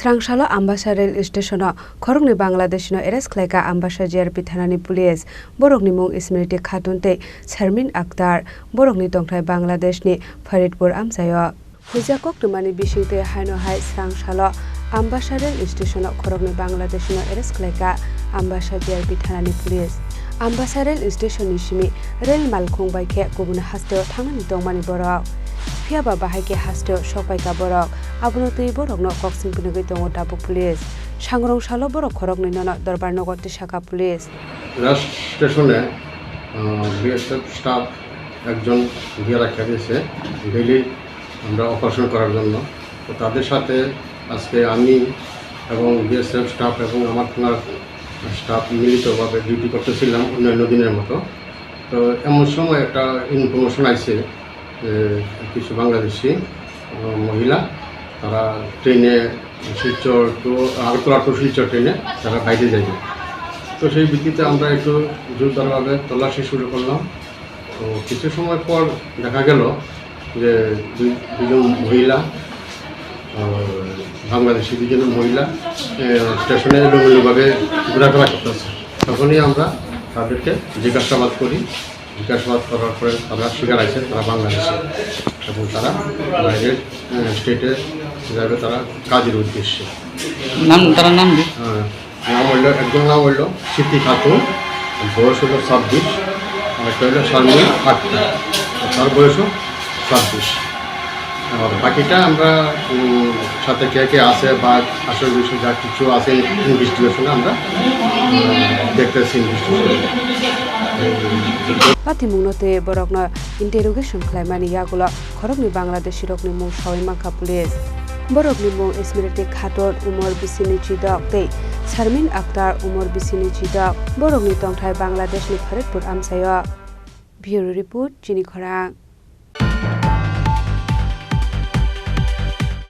Srangsalo Ambassa rail Stationo Khoroknwi Bangladeshi no Khwlaikha Ambassa GRP Thanani police borokni mung Ismriti Khatun tei Sharmin Akhtar borokni tongthai Bangladeshni Faridpur amsayo hujakok tumani bisingte haino hai Srangsalo Ambassa rail Stationo Khoroknwi Bangladeshi no Khwlaikha Ambassa GRP Thanani police Ambassa rail station ni simi rail malkhung baikhe kubun hasteo thangani tongmani borok Fiaba bahake hasteo shopaika borok abunotui borok no koksing punugui tongo tabuk police Srangsalo borok Khoroknwi no Darbar Nagar Shaka police স্টেশনে BSF staff একজন দিয়ে রাখা দিয়েছে daily আমরা operation করার জন্য তো তাদের সাথে আজকে আমি এবং বিএসএফ স্টাফ এবং আমার থানার স্টাফ মিলিতভাবে ডিউটি করতেছিলাম অন্যান্য দিনের মতো তো এমন সময় একটা ইনফরমেশন আছে যে কিছু বাংলাদেশি মহিলা তারা ট্রেনে শিলচর টু আগরতলা টু শিলচর ট্রেনে তারা বাইরে যাবে তো সেই ভিত্তিতে আমরা একটু জোরদারভাবে তল্লাশি শুরু করলাম তো কিছু সময় পর দেখা গেল যে দুজন মহিলা বাংলাদেশি দুজন মহিলা স্টেশনে এলোমেলোভাবে ঘোরাফেরা করতেছে তখনই আমরা তাদেরকে জিজ্ঞাসাবাদ করি জিজ্ঞাসাবাদ করার পরে তারা স্বীকার আছে তারা বাংলাদেশি এবং তারা বাইরের স্টেটে যাবে তারা কাজের উদ্দেশ্যে তার নাম নাম হইল একজন নাম হইল সিটি খাতুন বয়স হলো 26 আর একটা হইল শারমিন আক্তার তার বয়সও 26 আর বাকিটা আমরা সাথে কে কে আছে বা আসল বিষয় যা কিছু আছে ইনভেস্টিগেশনে আমরা দেখতেছি investigation Pati mungnote borokno interrogation khlaimani yagulo Khoroknwi Bangladeshi rokni mung Sawimangkha police borokni mung Ismriti Khatun umor 26 tei Sharmin Akhtar umor 26 borokni tongthai Bangladeshni Faridpur amsayo Bureau report Chini Khorang